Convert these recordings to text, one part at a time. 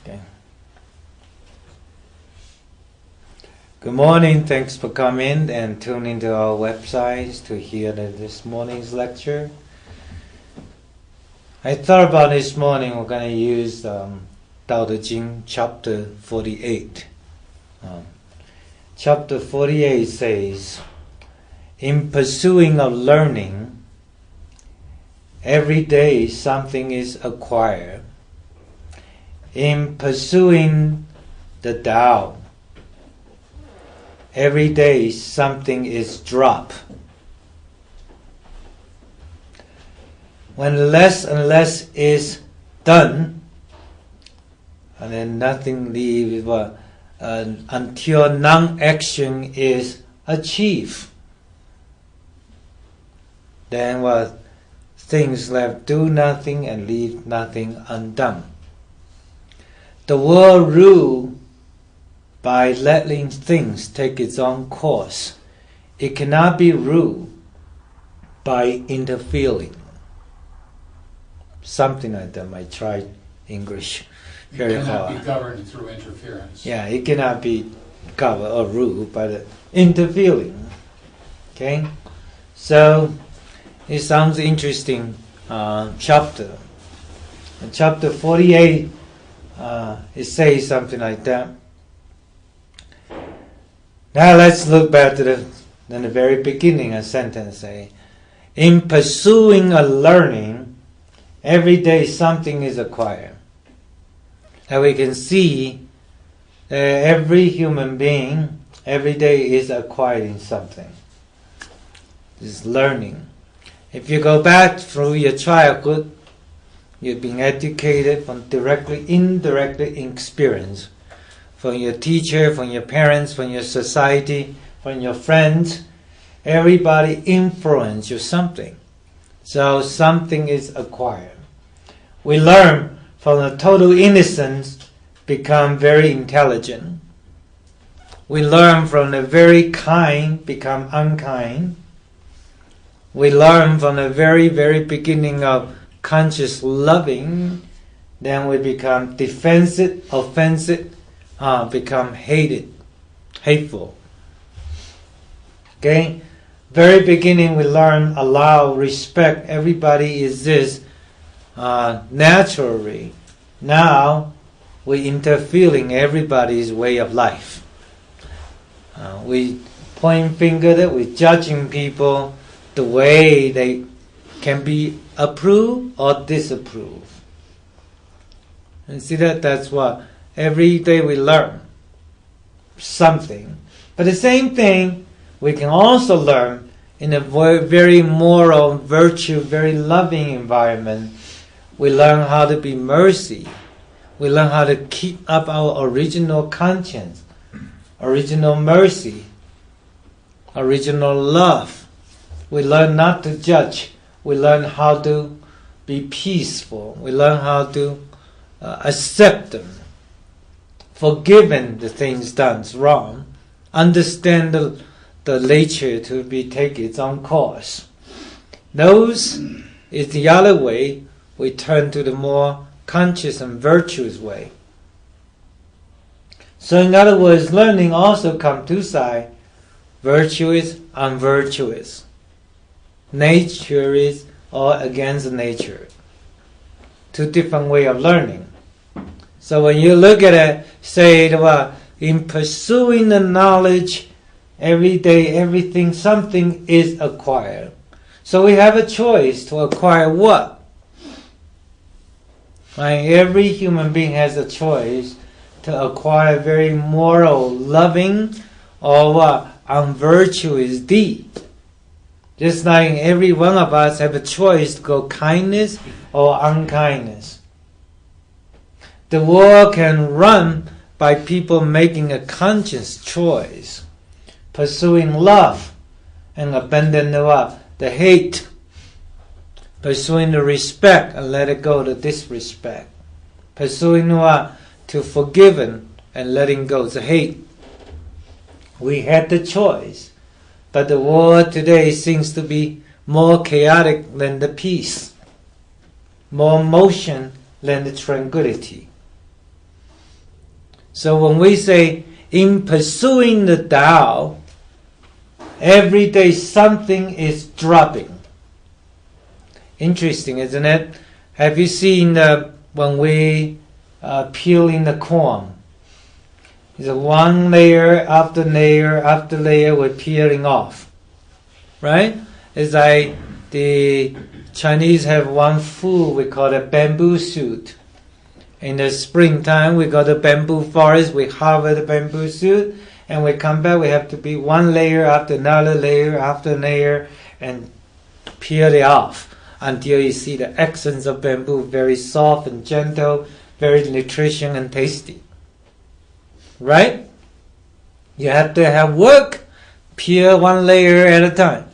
Okay. Good morning. Thanks for coming and tuning to our websites to hear this morning's lecture. I thought about this morning we're going to use Tao Te Ching chapter 48. Chapter 48 says, in pursuing of learning, every day something is acquired. In pursuing the Tao, every day something is dropped. When less and less is done, and then nothing leaves until non-action is achieved, then what things left do nothing and leave nothing undone. The world ruled by letting things take its own course. It cannot be ruled by interfering. Something like that. I tried English very hard. It cannot be governed through interference. Yeah, it cannot be governed or ruled by the interfering. Okay, so it sounds interesting. Chapter. In chapter 48, it says something like that. Now let's look back to the very beginning of the sentence. Say, in pursuing a learning, every day something is acquired. And we can see that every human being, every day is acquiring something. Is learning. If you go back through your childhood, you've been educated from directly, indirectly experience. From your teacher, from your parents, from your society, from your friends. Everybody influences you something. So something is acquired. We learn from a total innocence, become very intelligent. We learn from the very kind, become unkind. We learn from the very, very beginning of conscious loving, then we become defensive, offensive, become hateful. Okay? Very beginning we learn, allow, respect, everybody exists naturally. Now we interfere in everybody's way of life. We point finger that we're judging people the way they can be approved or disapproved. And see that's what every day we learn something. But the same thing we can also learn in a very moral, virtue, very loving environment. We learn how to be mercy. We learn how to keep up our original conscience, original mercy, original love. We learn not to judge. We learn how to be peaceful. We learn how to accept them, forgiven the things done wrong, understand the nature to be take its own course. Those is the other way. We turn to the more conscious and virtuous way. So in other words, learning also comes two sides, virtuous, unvirtuous. Nature is or against nature. Two different ways of learning. So when you look at it, say, in pursuing the knowledge, every day, everything, something is acquired. So we have a choice to acquire what? Right? Every human being has a choice to acquire very moral, loving, or what? Unvirtuous deed. Just like every one of us have a choice to go kindness or unkindness. The world can run by people making a conscious choice, pursuing love and abandon the hate, pursuing the respect and let it go to disrespect, pursuing to forgiven and letting go the hate. We had the choice, but the world today seems to be more chaotic than the peace, more motion than the tranquility. So when we say, in pursuing the Tao, every day something is dropping. Interesting, isn't it? Have you seen when we peeling the corn? It's one layer after layer after layer we're peeling off. Right? It's like the Chinese have one food we call it bamboo shoot. In the springtime, we go to bamboo forest, we harvest the bamboo shoot, and we come back, we have to be one layer after another layer after layer and peel it off until you see the essence of bamboo, very soft and gentle, very nutritious and tasty. Right? You have to have work, peel one layer at a time.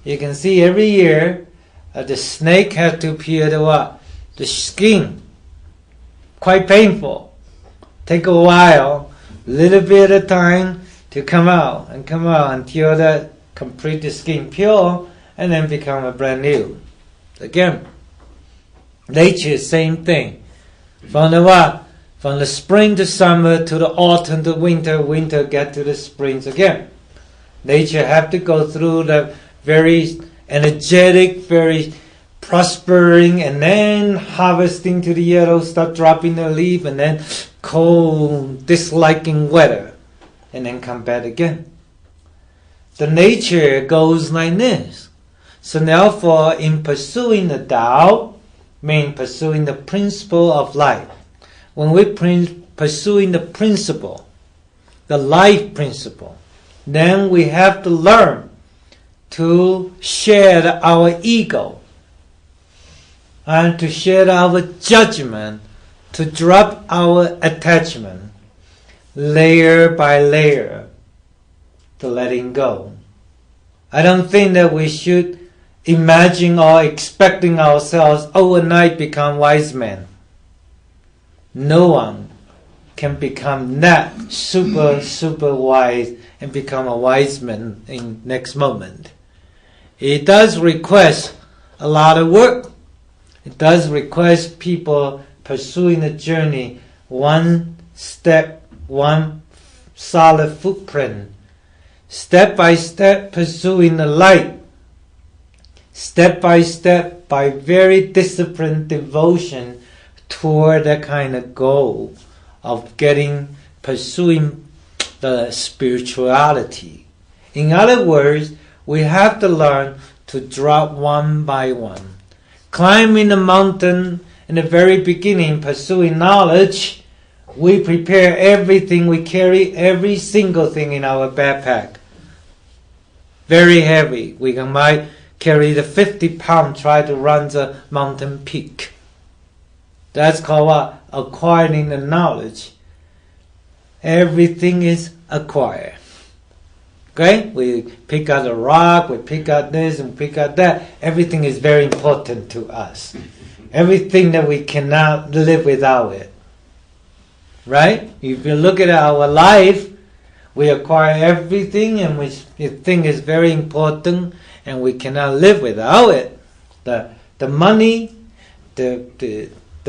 You can see every year the snake has to peel the what? The skin. Quite painful. Take a while, little bit at a time to come out until the complete the skin pure and then become a brand new. Again, nature same thing. From the what? From the spring to summer to the autumn to winter, winter get to the springs again. Nature have to go through the very energetic, very prospering, and then harvesting to the yellow, start dropping the leaf, and then cold, disliking weather, and then come back again. The nature goes like this. So therefore, in pursuing the Tao, means pursuing the principle of life. When we're pursuing the principle, the life principle, then we have to learn to share our ego and to share our judgment, to drop our attachment layer by layer, to letting go. I don't think that we should imagine or expecting ourselves overnight become wise men. No one can become that super wise and become a wise man in next moment. It does request a lot of work. It does request people pursuing the journey one step, one solid footprint, step by step pursuing the light, step by step by very disciplined devotion toward that kind of goal of pursuing the spirituality. In other words, we have to learn to drop one by one. Climbing the mountain in the very beginning, pursuing knowledge, we prepare everything, we carry every single thing in our backpack. Very heavy. We might carry the 50 pound, try to run the mountain peak. That's called what? Acquiring the knowledge. Everything is acquired. Okay? We pick out a rock, we pick out this and pick out that. Everything is very important to us. Everything that we cannot live without it. Right? If you look at our life, we acquire everything and we think is very important and we cannot live without it. The money, the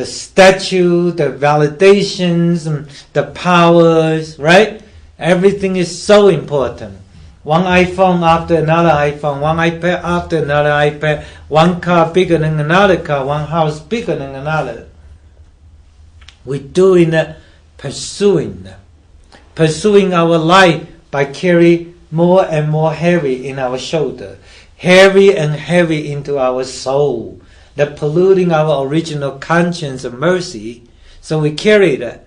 statue, the validations, the powers, right? Everything is so important. One iPhone after another iPhone, one iPad after another iPad, one car bigger than another car, one house bigger than another. We're doing that, pursuing our life by carrying more and more heavy in our shoulder, heavy and heavy into our soul, that polluting our original conscience and mercy, so we carry that.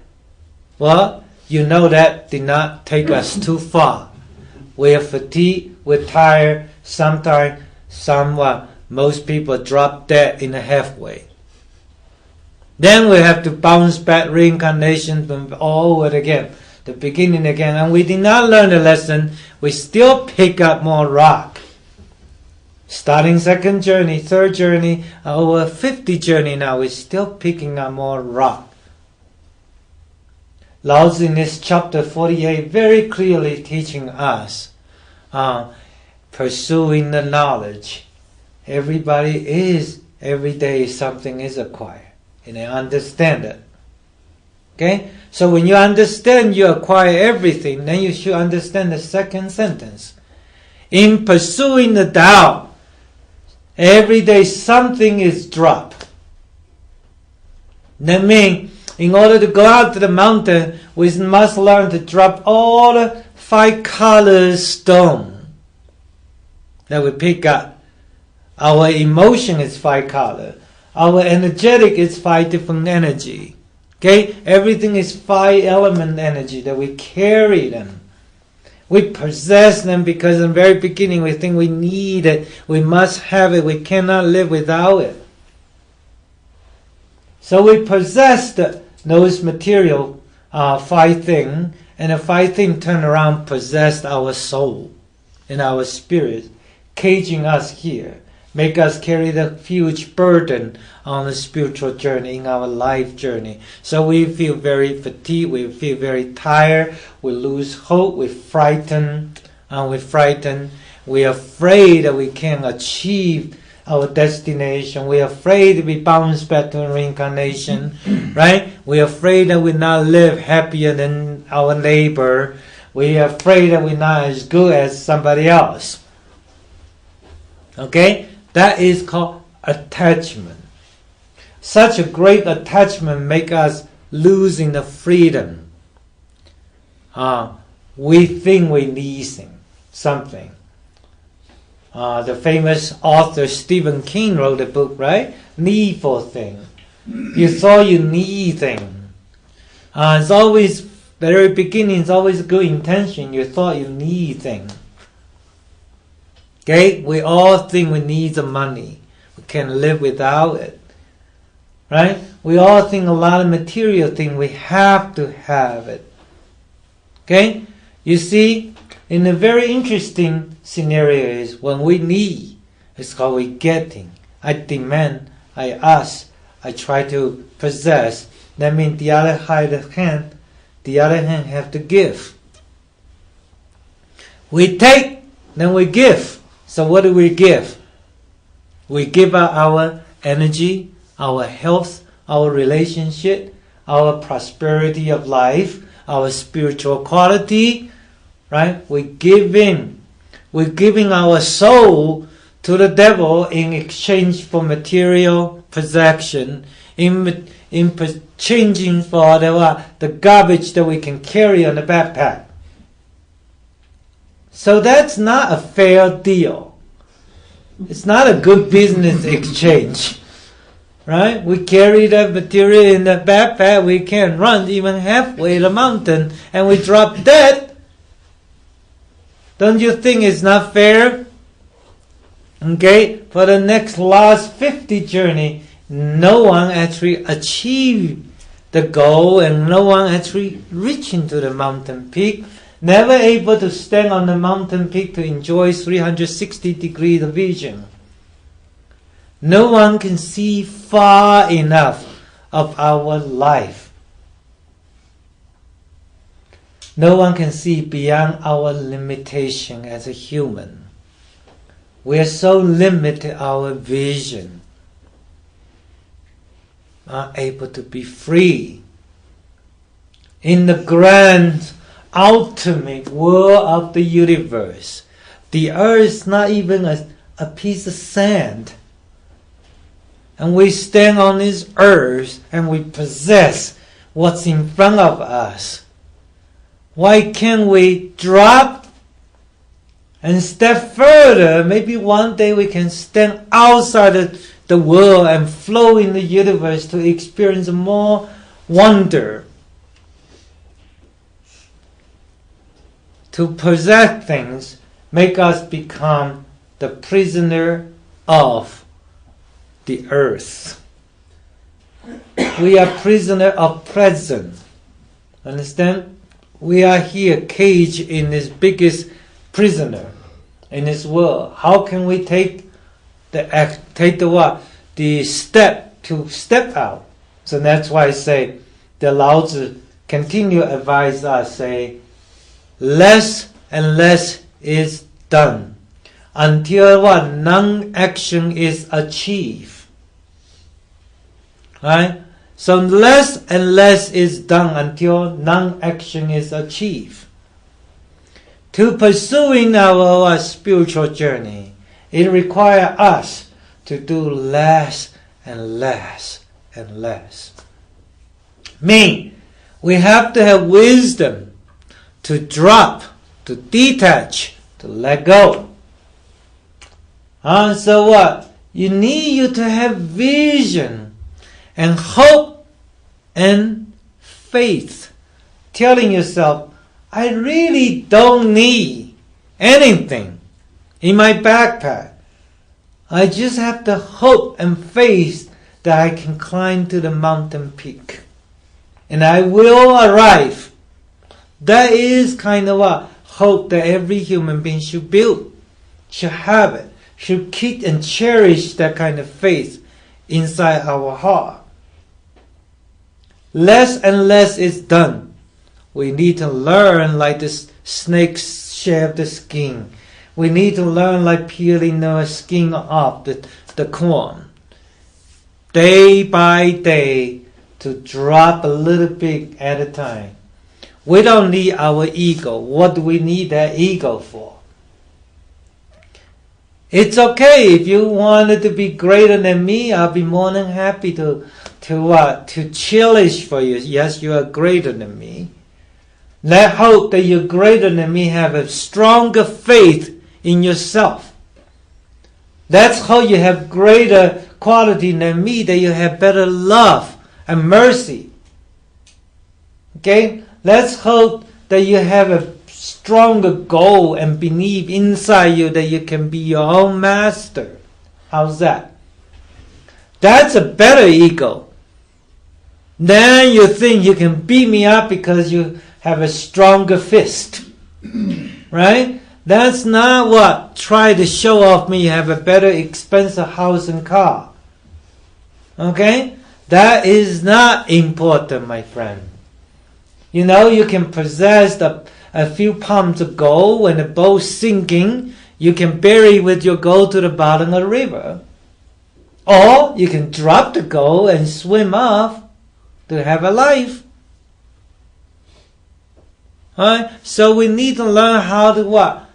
Well, you know that did not take us too far. We are fatigued, we're tired, sometimes, most people drop dead in the halfway. Then we have to bounce back reincarnation from all over again, the beginning again. And we did not learn the lesson, we still pick up more rock. Starting second journey, third journey, over 50 journey now, we're still picking up more rock. Lao Tzu in this chapter 48 very clearly teaching us pursuing the knowledge. Every day something is acquired, and they understand it. Okay? So when you understand you acquire everything, then you should understand the second sentence. In pursuing the Tao, every day something is dropped. That means, in order to go out to the mountain, we must learn to drop all the 5 color stone that we pick up. Our emotion is 5 color. Our energetic is 5 different energy. Okay? Everything is 5 element energy that we carry them. We possess them because in the very beginning we think we need it. We must have it. We cannot live without it. So we possess those material 5 things, and the 5 things turn around possess our soul and our spirit, caging us here, make us carry the huge burden on the spiritual journey, in our life journey. So we feel very fatigued, we feel very tired, we lose hope, we're frightened, we're afraid that we can't achieve our destination. We're afraid to be bounced back to reincarnation, right? We're afraid that we not live happier than our neighbor. We're afraid that we're not as good as somebody else. Okay? That is called attachment. Such a great attachment makes us losing the freedom. We think we need something. The famous author Stephen King wrote a book, right? Needful thing. You thought you need thing. It's always, very beginning, it's always a good intention. You thought you need thing. Okay? We all think we need the money. We can't live without it. Right? We all think a lot of material thing, we have to have it. Okay? You see, in a very interesting scenario is when we need, it's called we getting. I demand, I ask, I try to possess. That means the other hand have to give. We take, then we give. So what do we give? We give out our energy, our health, our relationship, our prosperity of life, our spiritual quality, right? We're giving our soul to the devil in exchange for material possession, in changing for the garbage that we can carry on the backpack. So that's not a fair deal. It's not a good business exchange. Right? We carry that material in the backpack, we can't run even halfway the mountain, and we drop dead. Don't you think it's not fair? Okay, for the last 50 journey, no one actually achieved the goal, and no one actually reaching to the mountain peak, never able to stand on the mountain peak to enjoy 360 degrees of vision. No one can see far enough of our life. No one can see beyond our limitation as a human. We are so limited our vision, not able to be free. In the grand, ultimate world of the universe, the earth is not even a piece of sand. And we stand on this earth and we possess what's in front of us. Why can't we drop and step further? Maybe one day we can stand outside the world and flow in the universe to experience more wonder. To possess things make us become the prisoner of the earth. We are prisoner of present. Understand? We are here caged in this biggest prisoner in this world. How can we take the step to step out? So that's why I say the Lao Tzu continue to advise us, say, less and less is done until non-action is achieved. Right? So less and less is done until non-action is achieved. To pursuing our spiritual journey, it requires us to do less and less and less. We have to have wisdom to drop, to detach, to let go. And so what? You need to have vision and hope and faith. Telling yourself, I really don't need anything in my backpack. I just have the hope and faith that I can climb to the mountain peak. And I will arrive. That is kind of a hope that every human being should build, should have it, should keep and cherish that kind of faith inside our heart. Less and less is done. We need to learn like the snakes shave the skin. We need to learn like peeling the skin off the corn. Day by day, to drop a little bit at a time. We don't need our ego. What do we need that ego for? It's okay if you wanted to be greater than me. I'll be more than happy to cherish for you. Yes, you are greater than me. Let hope that you're greater than me have a stronger faith in yourself. That's how you have greater quality than me, that you have better love and mercy. Okay? Let's hope that you have a stronger goal and believe inside you that you can be your own master. How's that? That's a better ego. Then you think you can beat me up because you have a stronger fist. Right? That's not what. Try to show off me you have a better expensive house and car. Okay? That is not important, my friend. You know, you can possess a few pounds of gold. When the boat's sinking, you can bury with your gold to the bottom of the river. Or you can drop the gold and swim off to have a life. Right? So we need to learn how to what?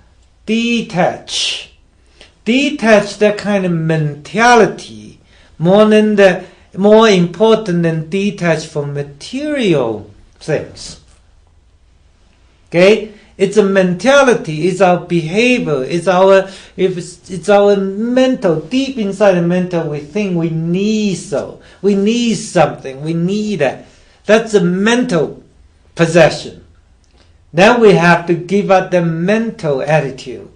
Detach. Detach that kind of mentality more important than detach from material things. Okay? It's a mentality, it's our behavior, it's our mental, deep inside the mental we think we need we need something, we need that. That's a mental possession. Then we have to give up the mental attitude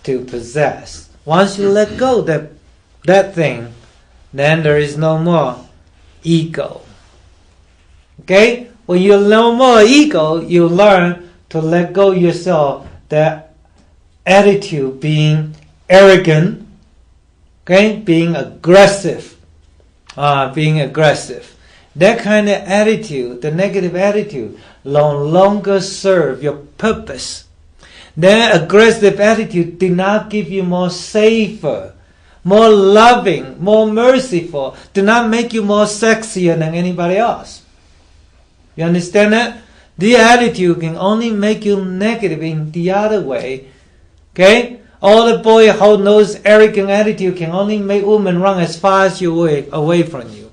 to possess. Once you let go that thing, then there is no more ego. Okay? When you no more ego, you learn to let go yourself, that attitude being arrogant, okay? Being aggressive. That kind of attitude, the negative attitude, no longer serve your purpose. That aggressive attitude did not give you more safer, more loving, more merciful, did not make you more sexier than anybody else. You understand that? The attitude can only make you negative in the other way. Okay? All the boy hold those arrogant attitude can only make women run as far as you away from you.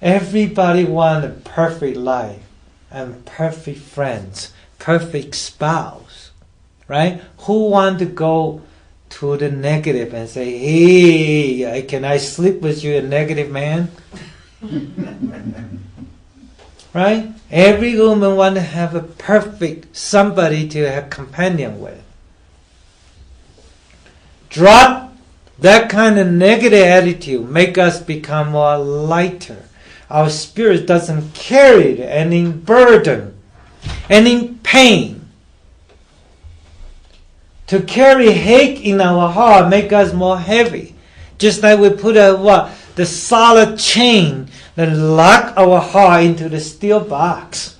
Everybody wants a perfect life and perfect friends, perfect spouse, right? Who want to go to the negative and say, hey, can I sleep with you, a negative man? Right? Every woman want to have a perfect somebody to have companion with. Drop that kind of negative attitude, make us become more lighter. Our spirit doesn't carry any burden, any pain. To carry hate in our heart make us more heavy. Just like we put the solid chain that lock our heart into the steel box.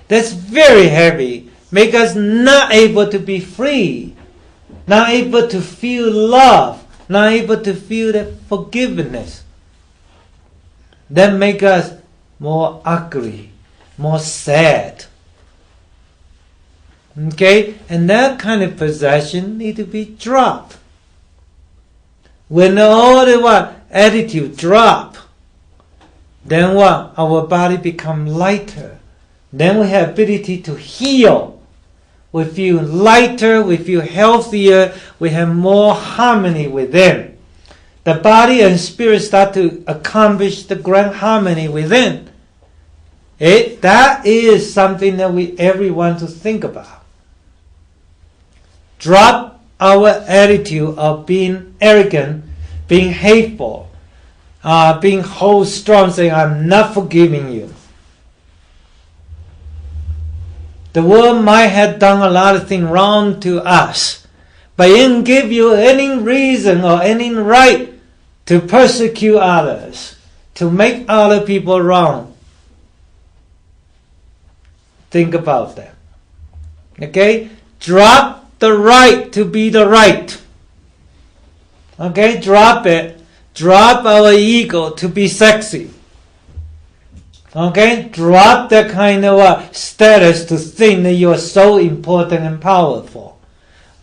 That's very heavy. Make us not able to be free. Not able to feel love. Not able to feel that forgiveness. that make us more ugly, more sad. Okay? And that kind of possession need to be dropped. When all the attitude drop, then our body become lighter. Then we have ability to heal. We feel lighter, we feel healthier, we have more harmony within. The body and spirit start to accomplish the grand harmony within. That is something that we everyone to think about. Drop our attitude of being arrogant, being hateful, being whole strong, saying, I'm not forgiving you. The world might have done a lot of things wrong to us, but it didn't give you any reason or any right to persecute others, to make other people wrong. Think about that. Okay? Drop the right to be the right. Okay? Drop it. Drop our ego to be sexy. Okay? Drop that kind of status to think that you are so important and powerful.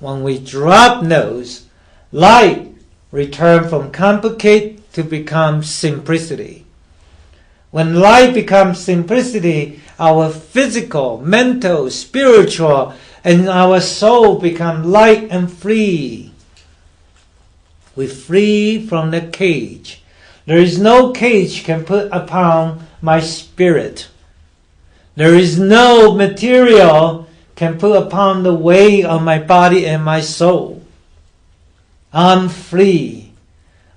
When we drop those, light return from complicate to become simplicity. When light becomes simplicity, our physical, mental, spiritual, and our soul become light and free. We free from the cage. There is no cage can put upon my spirit. There is no material can put upon the weight of my body and my soul. I'm free.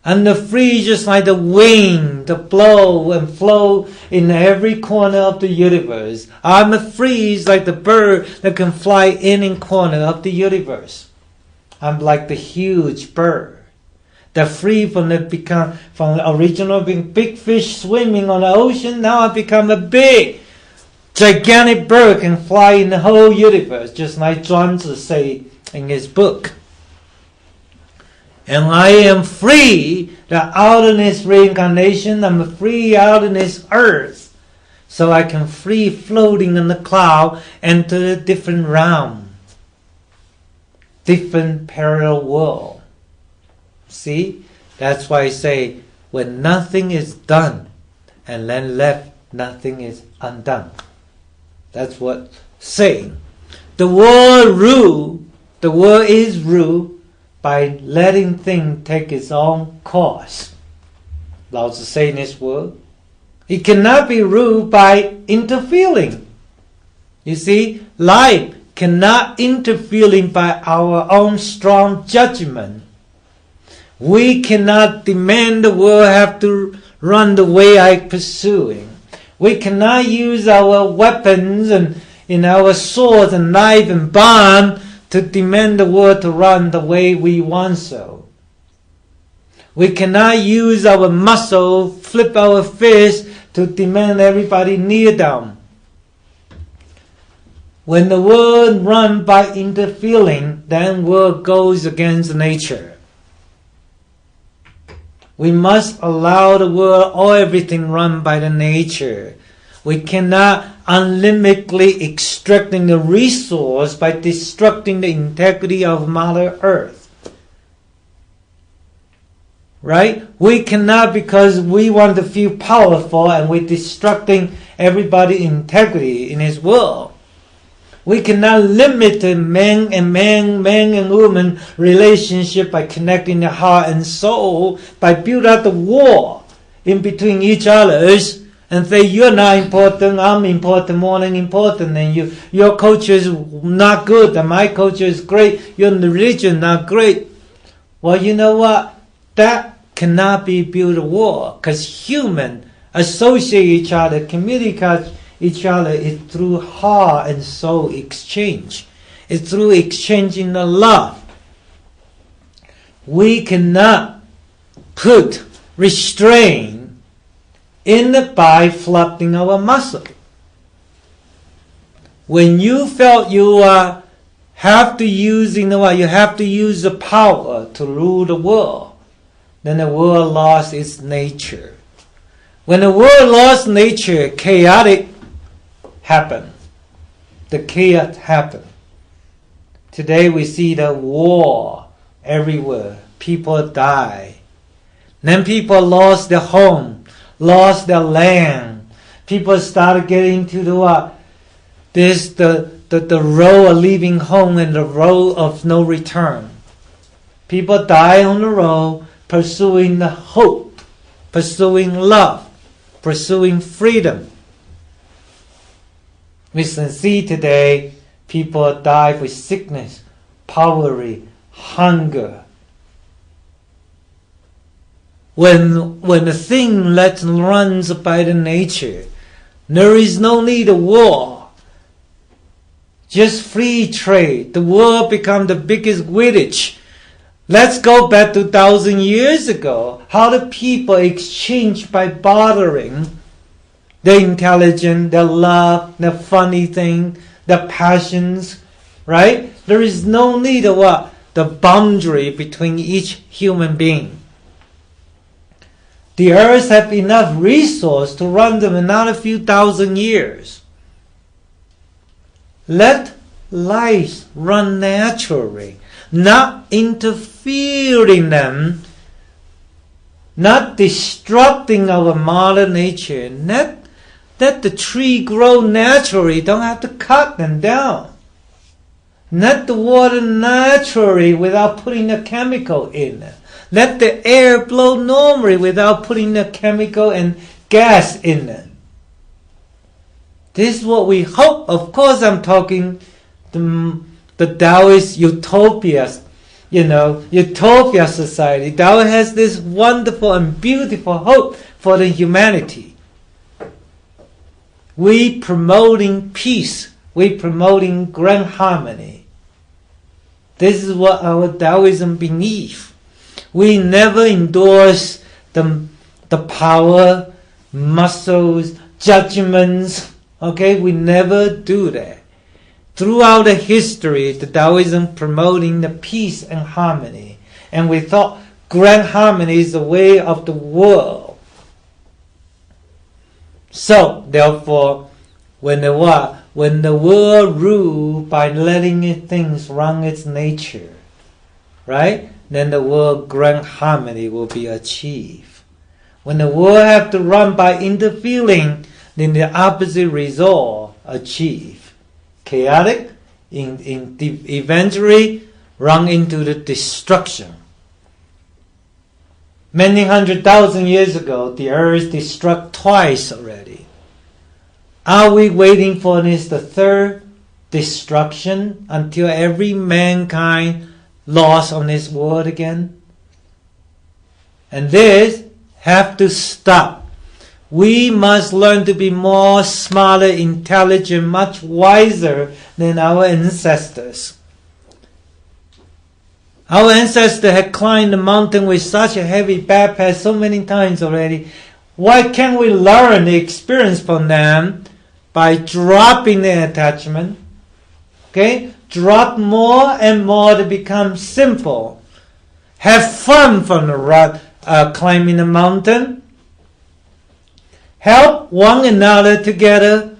And the free just like the wind, the blow and flow in every corner of the universe. I'm free like the bird that can fly in any corner of the universe. I'm like the huge bird. They're free from the original being big fish swimming on the ocean. Now I become a big, gigantic bird can fly in the whole universe, just like Zhuangzi say in his book. And I am free out in this reincarnation. I'm free out in this earth. So I can free floating in the cloud enter a different realm. Different parallel world. See? That's why I say, when nothing is done, and then left, nothing is undone. That's what saying. The world is ruled by letting things take its own course. Lao Tzu say in this world, it cannot be ruled by interfering. You see, life cannot interfere by our own strong judgment. We cannot demand the world have to run the way I'm pursuing. We cannot use our weapons and our swords and knife and bomb to demand the world to run the way we want so. We cannot use our muscle, flip our fist to demand everybody kneel down. When the world runs by interfering, then world goes against nature. We must allow the world or everything run by the nature. We cannot unlimitedly extracting the resource by destructing the integrity of Mother Earth. Right? We cannot, because we want to feel powerful and we're destructing everybody's integrity in his world. We cannot limit the man and woman relationship by connecting the heart and soul, by building up the wall in between each others and say, you're not important, I'm important, more than important than you. Your culture is not good and my culture is great. Your religion not great. Well, you know what? That cannot be built a wall, because humans associate each other, communicate each other is through heart and soul exchange. It's through exchanging the love. We cannot put restraint in it by flapping our muscle. When you felt you have to use, you have to use the power to rule the world, then the world lost its nature. When the world lost nature, chaotic happened. The chaos happened. Today we see the war everywhere. People die. Then people lost their home, lost their land. People started getting to the road of leaving home and the road of no return. People die on the road pursuing the hope, pursuing love, pursuing freedom. We can see today people die with sickness, poverty, hunger. When the thing that runs by the nature, there is no need of war. Just free trade. The world become the biggest village. Let's go back to 1,000 years ago. How the people exchanged by bartering their intelligence, their love, their funny thing, their passions, right? There is no need of the boundary between each human being. The earth have enough resource to run them another few thousand years. Let life run naturally, not interfering them, not disrupting our mother nature. Let the tree grow naturally, don't have to cut them down. Let the water naturally without putting a chemical in it. Let the air blow normally without putting a chemical and gas in it. This is what we hope. Of course, I'm talking the Taoist utopias, utopia society. Tao has this wonderful and beautiful hope for the humanity. We promoting peace. We promoting grand harmony. This is what our Taoism believes. We never endorse the power, muscles, judgments. Okay, we never do that. Throughout the history, the Taoism promoting the peace and harmony. And we thought grand harmony is the way of the world. So, therefore, when the world ruled by letting things run its nature, right? Then the world grand harmony will be achieved. When the world have to run by interfering, then the opposite result achieved. Chaotic, eventually run into the destruction. Many 100,000 years ago, the earth destruct twice already. Are we waiting for this, the third destruction, until every mankind lost on this world again? And this have to stop. We must learn to be more smarter, intelligent, much wiser than our ancestors. Our ancestors had climbed the mountain with such a heavy backpack so many times already. Why can't we learn the experience from them by dropping the attachment? Okay? Drop more and more to become simple. Have fun from the climbing the mountain. Help one another together,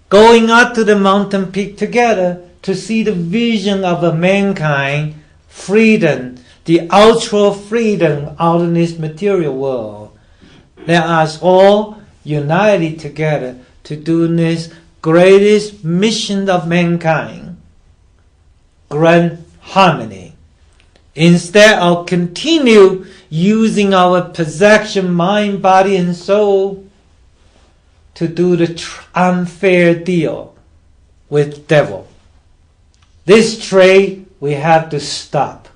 going up to the mountain peak together to see the vision of a mankind, freedom, the ultra freedom out in this material world. Let us all unite together to do this greatest mission of mankind, grand harmony. Instead of continue using our possession, mind, body, and soul to do the unfair deal with devil. This trade we have to stop.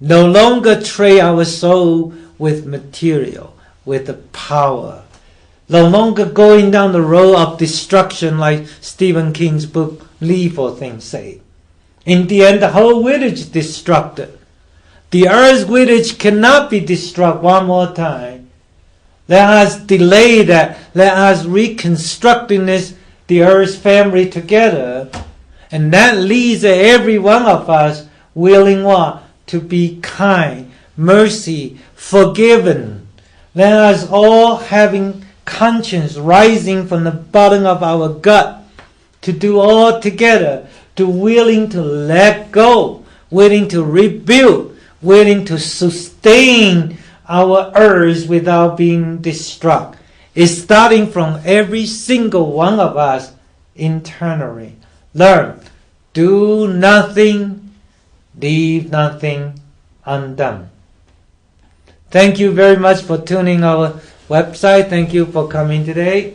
No longer trade our soul with material, with the power. No longer going down the road of destruction like Stephen King's book Lethal Things say. In the end, the whole village destructed. The earth's village cannot be destroyed one more time. Let us delay that. Let us reconstructing the earth's family together. And that leads every one of us willing to be kind, mercy, forgiven, Let us all having conscience rising from the bottom of our gut to do all together, to willing to let go, willing to rebuild, willing to sustain our earth without being destruct. It's starting from every single one of us internally. Learn. Do nothing, leave nothing undone. Thank you very much for tuning our website. Thank you for coming today.